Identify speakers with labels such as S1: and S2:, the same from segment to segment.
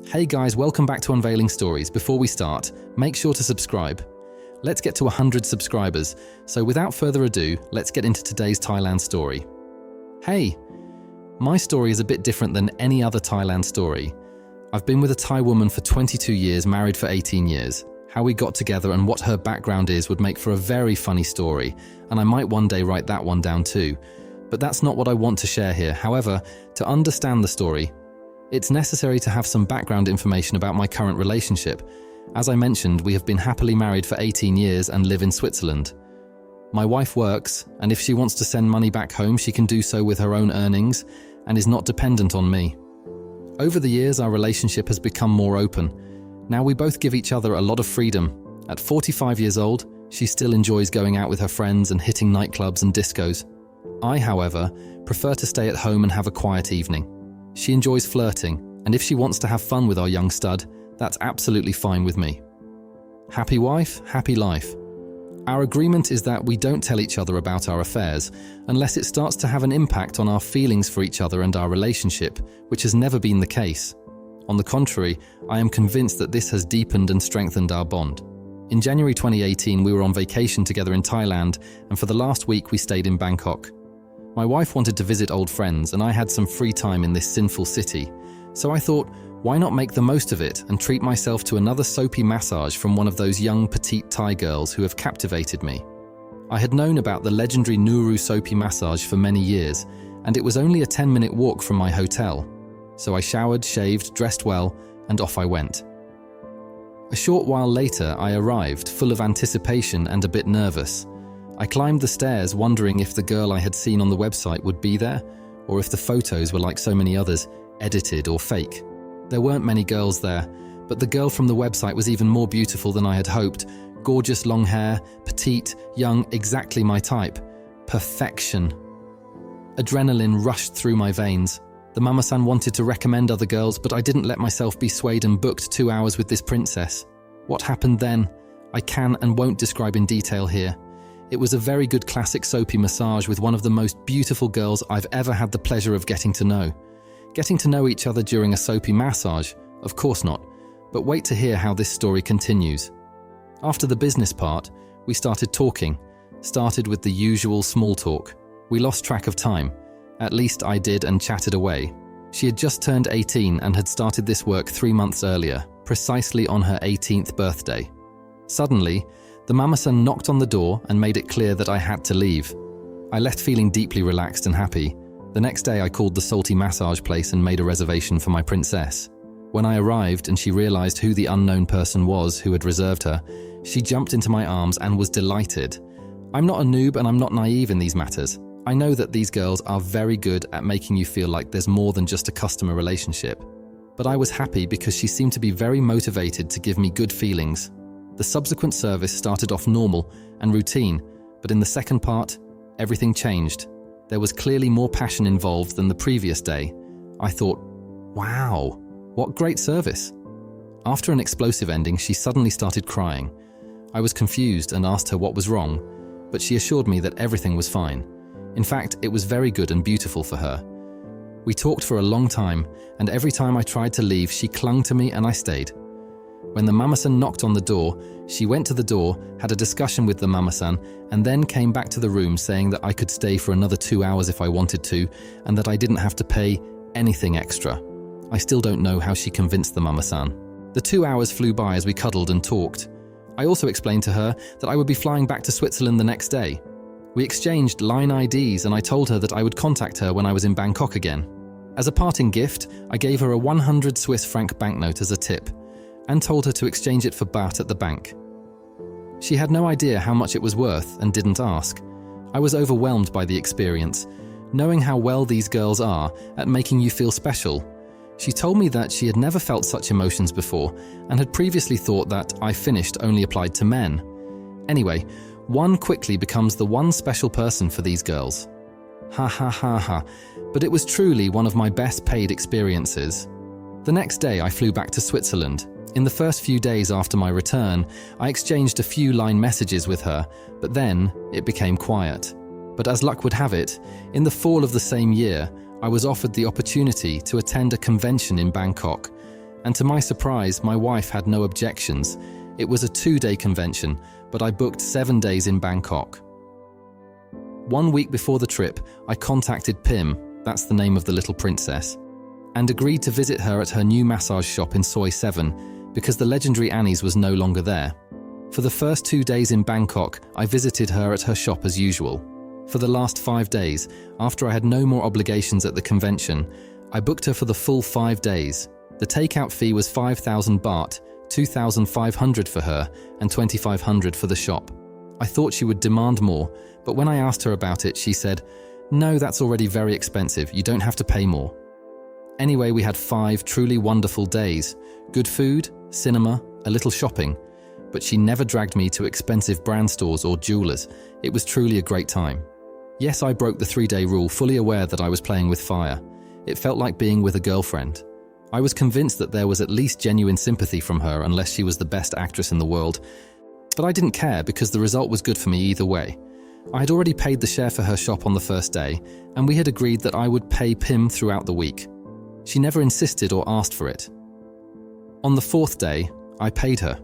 S1: Hey guys, welcome back to Unveiling Stories. Before we start, make sure to subscribe. Let's get to 100 subscribers, so without further ado, let's get into today's Thailand story. Hey, my story is a bit different than any other Thailand story. I've been with a Thai woman for 22 years, married for 18 years. How we got together and what her background is would make for a very funny story, and I might one day write that one down too. But that's not what I want to share here. However, to understand the story, it's necessary to have some background information about my current relationship. As I mentioned, we have been happily married for 18 years and live in Switzerland. My wife works, and if she wants to send money back home, she can do so with her own earnings and is not dependent on me. Over the years, our relationship has become more open. Now we both give each other a lot of freedom. At 45 years old, she still enjoys going out with her friends and hitting nightclubs and discos. I, however, prefer to stay at home and have a quiet evening. She enjoys flirting, and if she wants to have fun with our young stud, that's absolutely fine with me. Happy wife, happy life. Our agreement is that we don't tell each other about our affairs unless it starts to have an impact on our feelings for each other and our relationship, which has never been the case. On the contrary, I am convinced that this has deepened and strengthened our bond. In January 2018, we were on vacation together in Thailand, and for the last week we stayed in Bangkok. My wife wanted to visit old friends, and I had some free time in this sinful city. So I thought, why not make the most of it and treat myself to another soapy massage from one of those young petite Thai girls who have captivated me. I had known about the legendary Nuru soapy massage for many years, and it was only a 10-minute walk from my hotel. So I showered, shaved, dressed well, and off I went. A short while later, I arrived, full of anticipation and a bit nervous. I climbed the stairs, wondering if the girl I had seen on the website would be there, or if the photos were like so many others, edited or fake. There weren't many girls there, but the girl from the website was even more beautiful than I had hoped. Gorgeous long hair, petite, young, exactly my type. Perfection. Adrenaline rushed through my veins. The mama-san wanted to recommend other girls, but I didn't let myself be swayed and booked 2 hours with this princess. What happened then? I can and won't describe in detail here. It was a very good classic soapy massage with one of the most beautiful girls I've ever had the pleasure of getting to know. Getting to know each other during a soapy massage? Of course not, but wait to hear how this story continues. After the business part, we started talking. Started with the usual small talk. We lost track of time. At least I did, and chatted away. She had just turned 18 and had started this work 3 months earlier, precisely on her 18th birthday. Suddenly, the mama-san knocked on the door and made it clear that I had to leave. I left feeling deeply relaxed and happy. The next day I called the salty massage place and made a reservation for my princess. When I arrived and she realized who the unknown person was who had reserved her, she jumped into my arms and was delighted. I'm not a noob and I'm not naive in these matters. I know that these girls are very good at making you feel like there's more than just a customer relationship. But I was happy because she seemed to be very motivated to give me good feelings. The subsequent service started off normal and routine, but in the second part, everything changed. There was clearly more passion involved than the previous day. I thought, wow, what great service. After an explosive ending, she suddenly started crying. I was confused and asked her what was wrong, but she assured me that everything was fine. In fact, it was very good and beautiful for her. We talked for a long time, and every time I tried to leave, she clung to me and I stayed. When the mama-san knocked on the door, she went to the door, had a discussion with the mama-san, and then came back to the room saying that I could stay for another 2 hours if I wanted to, and that I didn't have to pay anything extra. I still don't know how she convinced the mama-san. The 2 hours flew by as we cuddled and talked. I also explained to her that I would be flying back to Switzerland the next day. We exchanged line IDs and I told her that I would contact her when I was in Bangkok again. As a parting gift, I gave her a 100 Swiss franc banknote as a tip, and told her to exchange it for baht at the bank. She had no idea how much it was worth and didn't ask. I was overwhelmed by the experience, knowing how well these girls are at making you feel special. She told me that she had never felt such emotions before and had previously thought that I finished only applied to men. Anyway, one quickly becomes the one special person for these girls. Ha ha ha ha, but it was truly one of my best paid experiences. The next day I flew back to Switzerland. In the first few days after my return, I exchanged a few line messages with her, but then it became quiet. But as luck would have it, in the fall of the same year, I was offered the opportunity to attend a convention in Bangkok, And to my surprise, my wife had no objections. It was a 2-day convention, but I booked 7 days in Bangkok. 1 week before the trip, I contacted Pim, that's the name of the little princess, and agreed to visit her at her new massage shop in Soi 7 because the legendary Annie's was no longer there. For the first 2 days in Bangkok, I visited her at her shop as usual. For the last 5 days, after I had no more obligations at the convention, I booked her for the full 5 days. The takeout fee was 5,000 baht, 2,500 for her, and 2,500 for the shop. I thought she would demand more, but when I asked her about it, she said, "No, that's already very expensive, you don't have to pay more." Anyway, we had 5 truly wonderful days. Good food, cinema, a little shopping. But she never dragged me to expensive brand stores or jewelers. It was truly a great time. Yes, I broke the 3-day rule, fully aware that I was playing with fire. It felt like being with a girlfriend. I was convinced that there was at least genuine sympathy from her unless she was the best actress in the world. But I didn't care because the result was good for me either way. I had already paid the share for her shop on the first day, and we had agreed that I would pay Pim throughout the week. She never insisted or asked for it. On the 4th day, I paid her.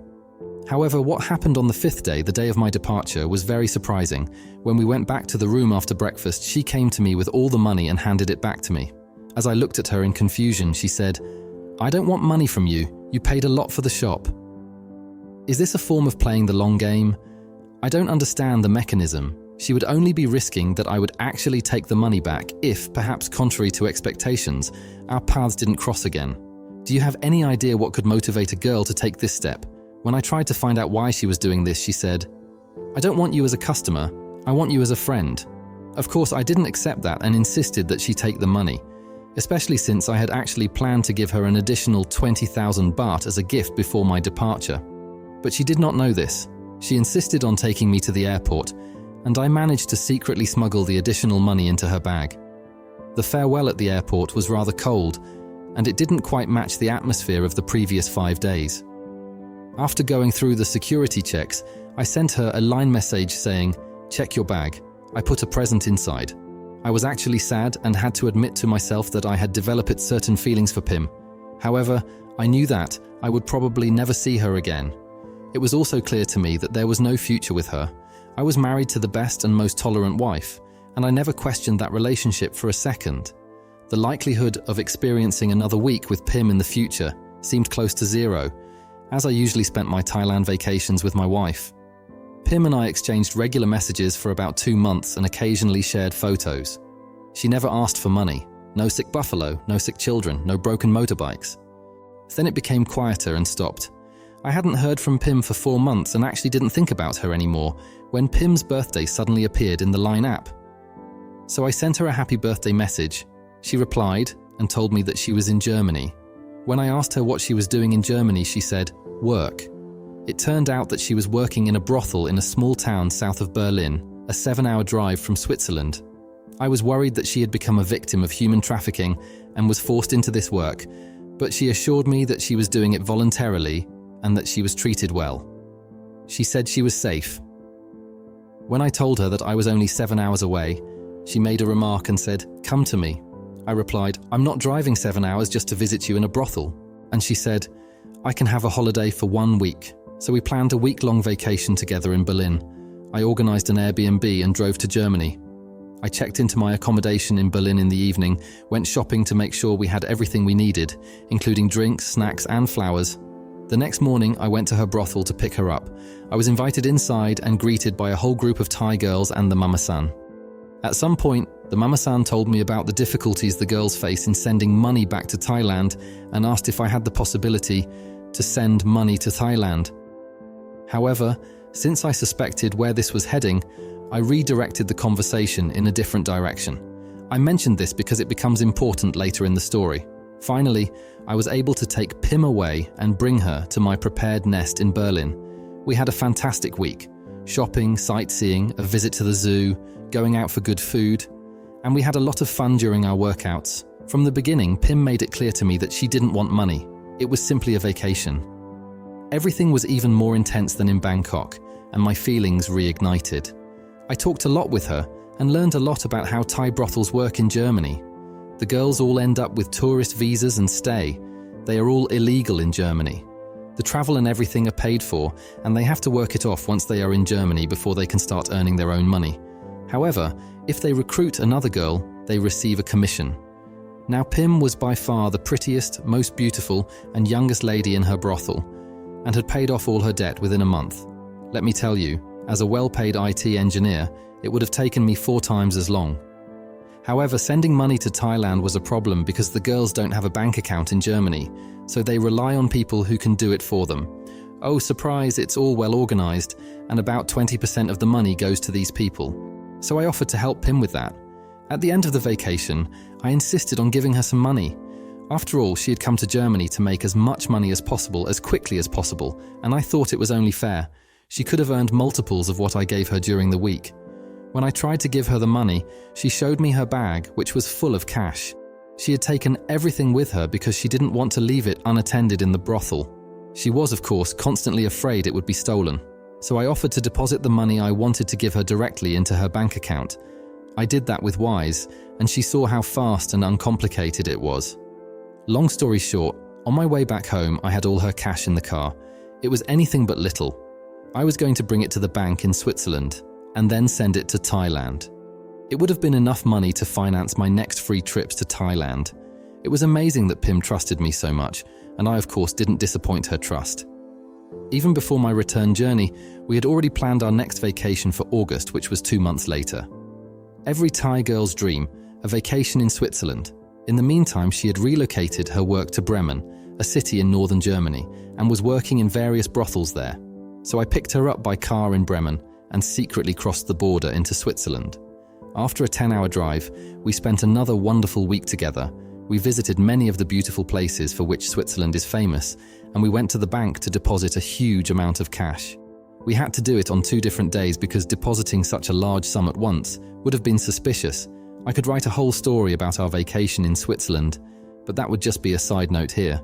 S1: However, what happened on the 5th day, the day of my departure, was very surprising. When we went back to the room after breakfast, she came to me with all the money and handed it back to me. As I looked at her in confusion, she said, "I don't want money from you. You paid a lot for the shop." Is this a form of playing the long game? I don't understand the mechanism. She would only be risking that I would actually take the money back if, perhaps contrary to expectations, our paths didn't cross again. Do you have any idea what could motivate a girl to take this step? When I tried to find out why she was doing this, she said, "I don't want you as a customer, I want you as a friend." Of course, I didn't accept that and insisted that she take the money, especially since I had actually planned to give her an additional 20,000 baht as a gift before my departure. But she did not know this. She insisted on taking me to the airport, and I managed to secretly smuggle the additional money into her bag. The farewell at the airport was rather cold, and it didn't quite match the atmosphere of the previous 5 days. After going through the security checks, I sent her a line message saying, "Check your bag. I put a present inside." I was actually sad and had to admit to myself that I had developed certain feelings for Pim. However, I knew that I would probably never see her again. It was also clear to me that there was no future with her. I was married to the best and most tolerant wife, and I never questioned that relationship for a second. The likelihood of experiencing another week with Pim in the future seemed close to zero, as I usually spent my Thailand vacations with my wife. Pim and I exchanged regular messages for about 2 months and occasionally shared photos. She never asked for money. No sick buffalo, no sick children, no broken motorbikes. Then it became quieter and stopped. I hadn't heard from Pim for 4 months and actually didn't think about her anymore when Pim's birthday suddenly appeared in the Line app. So I sent her a happy birthday message. She replied and told me that she was in Germany. When I asked her what she was doing in Germany, she said, "Work." It turned out that she was working in a brothel in a small town south of Berlin, a 7-hour drive from Switzerland. I was worried that she had become a victim of human trafficking and was forced into this work, but she assured me that she was doing it voluntarily and that she was treated well. She said she was safe. When I told her that I was only 7 hours away, she made a remark and said, "Come to me." I replied, "I'm not driving 7 hours just to visit you in a brothel." And she said, "I can have a holiday for 1 week." So we planned a week-long vacation together in Berlin. I organized an Airbnb and drove to Germany. I checked into my accommodation in Berlin in the evening, went shopping to make sure we had everything we needed, including drinks, snacks, and flowers. The next morning, I went to her brothel to pick her up. I was invited inside and greeted by a whole group of Thai girls and the mama-san. At some point, the mama-san told me about the difficulties the girls face in sending money back to Thailand and asked if I had the possibility to send money to Thailand. However, since I suspected where this was heading, I redirected the conversation in a different direction. I mentioned this because it becomes important later in the story. Finally, I was able to take Pim away and bring her to my prepared nest in Berlin. We had a fantastic week. Shopping, sightseeing, a visit to the zoo, going out for good food, and we had a lot of fun during our workouts. From the beginning, Pim made it clear to me that she didn't want money. It was simply a vacation. Everything was even more intense than in Bangkok, and my feelings reignited. I talked a lot with her and learned a lot about how Thai brothels work in Germany. The girls all end up with tourist visas and stay. They are all illegal in Germany. The travel and everything are paid for, and they have to work it off once they are in Germany before they can start earning their own money. However, if they recruit another girl, they receive a commission. Now, Pim was by far the prettiest, most beautiful, and youngest lady in her brothel, and had paid off all her debt within a month. Let me tell you, as a well-paid IT engineer, it would have taken me 4 times as long. However, sending money to Thailand was a problem because the girls don't have a bank account in Germany, so they rely on people who can do it for them. Oh, surprise, it's all well organized, and about 20% of the money goes to these people. So I offered to help Pim with that. At the end of the vacation, I insisted on giving her some money. After all, she had come to Germany to make as much money as possible, as quickly as possible, and I thought it was only fair. She could have earned multiples of what I gave her during the week. When I tried to give her the money, she showed me her bag, which was full of cash. She had taken everything with her because she didn't want to leave it unattended in the brothel. She was, of course, constantly afraid it would be stolen. So I offered to deposit the money I wanted to give her directly into her bank account. I did that with Wise, and she saw how fast and uncomplicated it was. Long story short, on my way back home, I had all her cash in the car. It was anything but little. I was going to bring it to the bank in Switzerland, and then send it to Thailand. It would have been enough money to finance my next free trips to Thailand. It was amazing that Pim trusted me so much, and I of course didn't disappoint her trust. Even before my return journey, we had already planned our next vacation for August, which was 2 months later. Every Thai girl's dream, a vacation in Switzerland. In the meantime, she had relocated her work to Bremen, a city in northern Germany, and was working in various brothels there. So I picked her up by car in Bremen and secretly crossed the border into Switzerland. After a 10-hour drive, we spent another wonderful week together. We visited many of the beautiful places for which Switzerland is famous, and we went to the bank to deposit a huge amount of cash. We had to do it on 2 different days because depositing such a large sum at once would have been suspicious. I could write a whole story about our vacation in Switzerland, but that would just be a side note here.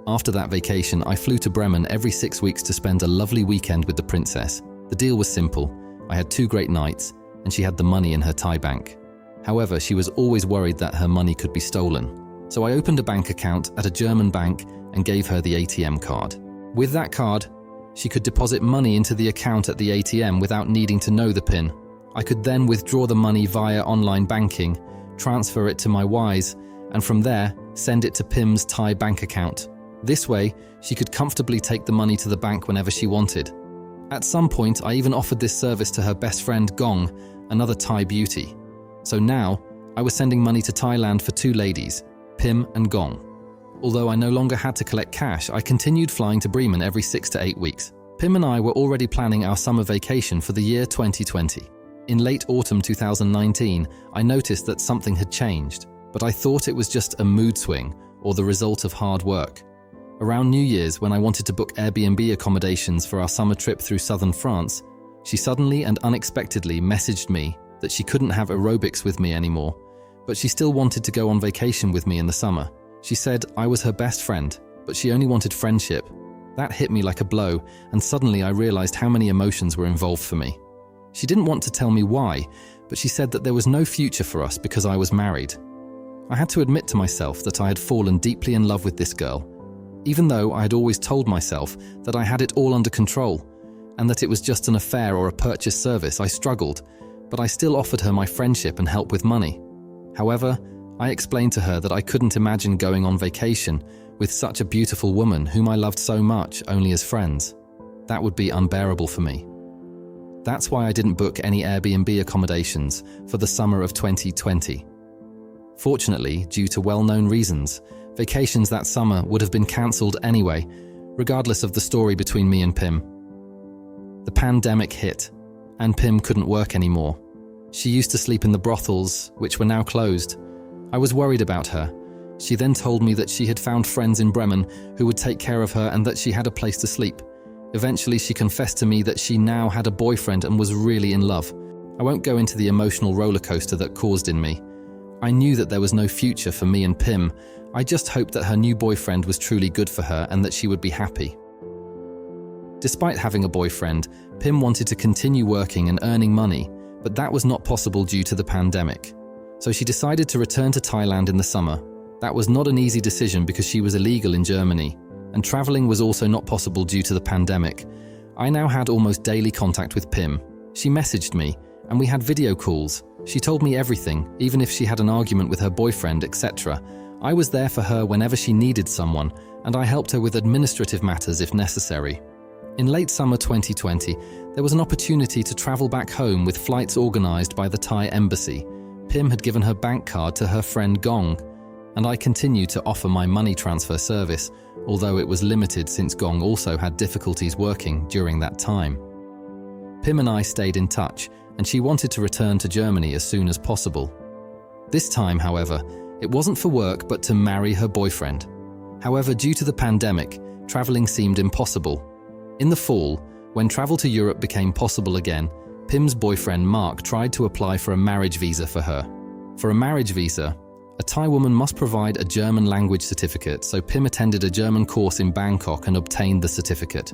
S1: After that vacation, I flew to Bremen every 6 weeks to spend a lovely weekend with the princess. The deal was simple. I had 2 great nights, and she had the money in her Thai bank. However, she was always worried that her money could be stolen. So I opened a bank account at a German bank and gave her the ATM card. With that card, she could deposit money into the account at the ATM without needing to know the PIN. I could then withdraw the money via online banking, transfer it to my Wise, and from there, send it to Pim's Thai bank account. This way, she could comfortably take the money to the bank whenever she wanted. At some point, I even offered this service to her best friend Gong, another Thai beauty. So now, I was sending money to Thailand for 2 ladies, Pim and Gong. Although I no longer had to collect cash, I continued flying to Bremen every 6 to 8 weeks. Pim and I were already planning our summer vacation for the year 2020. In late autumn 2019, I noticed that something had changed, but I thought it was just a mood swing or the result of hard work. Around New Year's, when I wanted to book Airbnb accommodations for our summer trip through southern France, she suddenly and unexpectedly messaged me that she couldn't have aerobics with me anymore, but she still wanted to go on vacation with me in the summer. She said I was her best friend, but she only wanted friendship. That hit me like a blow, and suddenly I realized how many emotions were involved for me. She didn't want to tell me why, but she said that there was no future for us because I was married. I had to admit to myself that I had fallen deeply in love with this girl. Even though I had always told myself that I had it all under control, and that it was just an affair or a purchase service, I struggled, but I still offered her my friendship and help with money. However, I explained to her that I couldn't imagine going on vacation with such a beautiful woman whom I loved so much only as friends. That would be unbearable for me. That's why I didn't book any Airbnb accommodations for the summer of 2020. Fortunately, due to well-known reasons, vacations that summer would have been cancelled anyway, regardless of the story between me and Pim. The pandemic hit, and Pim couldn't work anymore. She used to sleep in the brothels, which were now closed. I was worried about her. She then told me that she had found friends in Bremen who would take care of her and that she had a place to sleep. Eventually, she confessed to me that she now had a boyfriend and was really in love. I won't go into the emotional roller coaster that caused in me. I knew that there was no future for me and Pim. I just hoped that her new boyfriend was truly good for her and that she would be happy. Despite having a boyfriend, Pim wanted to continue working and earning money, but that was not possible due to the pandemic. So she decided to return to Thailand in the summer. That was not an easy decision because she was illegal in Germany, and traveling was also not possible due to the pandemic. I now had almost daily contact with Pim. She messaged me, and we had video calls. She told me everything, even if she had an argument with her boyfriend, etc. I was there for her whenever she needed someone, and I helped her with administrative matters if necessary. In late summer 2020, there was an opportunity to travel back home with flights organized by the Thai embassy. Pim had given her bank card to her friend Gong, and I continued to offer my money transfer service, although it was limited since Gong also had difficulties working during that time. Pim and I stayed in touch, and she wanted to return to Germany as soon as possible. This time, however, it wasn't for work but to marry her boyfriend. However, due to the pandemic, traveling seemed impossible. In the fall, when travel to Europe became possible again, Pim's boyfriend Mark tried to apply for a marriage visa for her. For a marriage visa, a Thai woman must provide a German language certificate, so Pim attended a German course in Bangkok and obtained the certificate.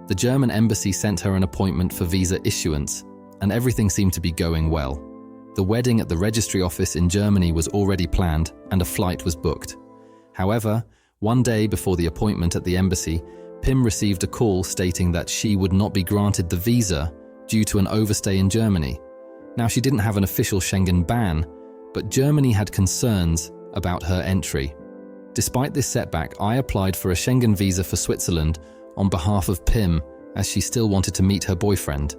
S1: The German embassy sent her an appointment for visa issuance, and everything seemed to be going well. The wedding at the registry office in Germany was already planned, and a flight was booked. However, one day before the appointment at the embassy, Pim received a call stating that she would not be granted the visa due to an overstay in Germany. Now, she didn't have an official Schengen ban, but Germany had concerns about her entry. Despite this setback, I applied for a Schengen visa for Switzerland on behalf of Pim, as she still wanted to meet her boyfriend.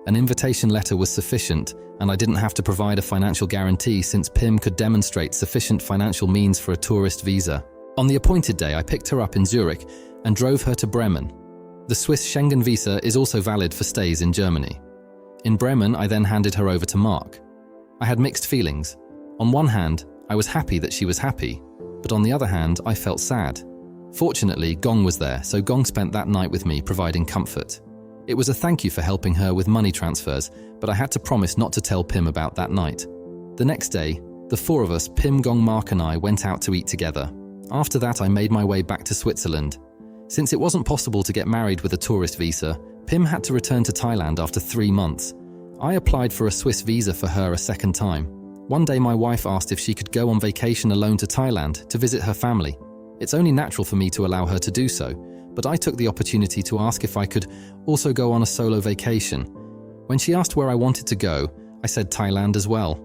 S1: An invitation letter was sufficient, and I didn't have to provide a financial guarantee since Pim could demonstrate sufficient financial means for a tourist visa. On the appointed day, I picked her up in Zurich and drove her to Bremen. The Swiss Schengen visa is also valid for stays in Germany. In Bremen, I then handed her over to Mark. I had mixed feelings. On one hand, I was happy that she was happy, but on the other hand, I felt sad. Fortunately, Gong was there, so Gong spent that night with me, providing comfort. It was a thank you for helping her with money transfers, but I had to promise not to tell Pim about that night. The next day, the four of us, Pim, Gong, Mark and I, went out to eat together. After that, I made my way back to Switzerland. Since it wasn't possible to get married with a tourist visa, Pim had to return to Thailand after 3 months. I applied for a Swiss visa for her a second time. One day my wife asked if she could go on vacation alone to Thailand to visit her family. It's only natural for me to allow her to do so, but I took the opportunity to ask if I could also go on a solo vacation. When she asked where I wanted to go, I said Thailand as well.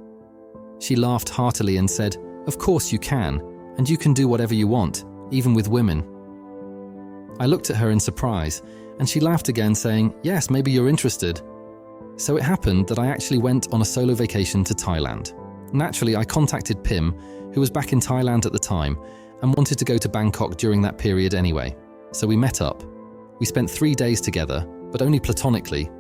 S1: She laughed heartily and said, "Of course you can, and you can do whatever you want, even with women." I looked at her in surprise, and she laughed again, saying, "Yes, maybe you're interested." So it happened that I actually went on a solo vacation to Thailand. Naturally, I contacted Pim, who was back in Thailand at the time, and wanted to go to Bangkok during that period anyway. So we met up. We spent 3 days together, but only platonically.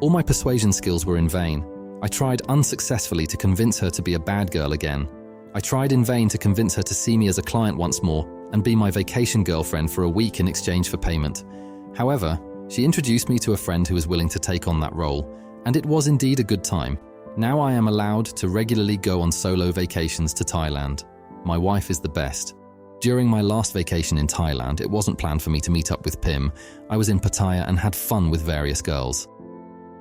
S1: All my persuasion skills were in vain. I tried unsuccessfully to convince her to be a bad girl again. I tried in vain to convince her to see me as a client once more and be my vacation girlfriend for a week in exchange for payment. However, she introduced me to a friend who was willing to take on that role, and it was indeed a good time. Now I am allowed to regularly go on solo vacations to Thailand. My wife is the best. During my last vacation in Thailand, it wasn't planned for me to meet up with Pim. I was in Pattaya and had fun with various girls.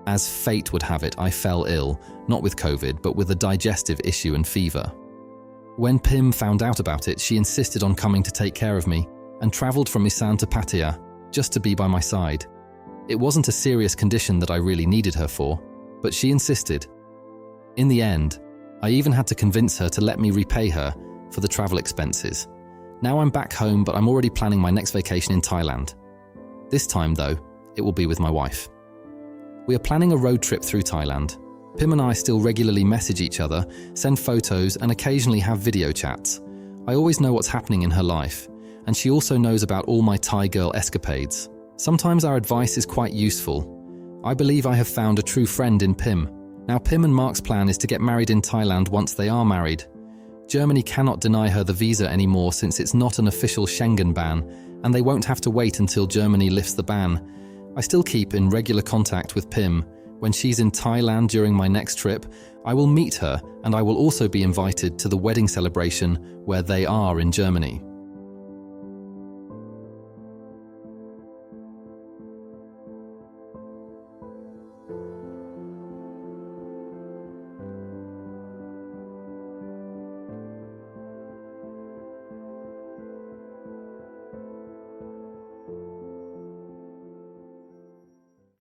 S1: As fate would have it, I fell ill, not with COVID, but with a digestive issue and fever. When Pim found out about it, she insisted on coming to take care of me and travelled from Isan to Pattaya just to be by my side. It wasn't a serious condition that I really needed her for, but she insisted. In the end, I even had to convince her to let me repay her for the travel expenses. Now I'm back home, but I'm already planning my next vacation in Thailand. This time, though, it will be with my wife. We are planning a road trip through Thailand. Pim and I still regularly message each other, send photos, and occasionally have video chats. I always know what's happening in her life, and she also knows about all my Thai girl escapades. Sometimes our advice is quite useful. I believe I have found a true friend in Pim. Now Pim and Mark's plan is to get married in Thailand once they are married. Germany cannot deny her the visa anymore since it's not an official Schengen ban, and they won't have to wait until Germany lifts the ban. I still keep in regular contact with Pim. When she's in Thailand during my next trip, I will meet her, and I will also be invited to the wedding celebration where they are in Germany.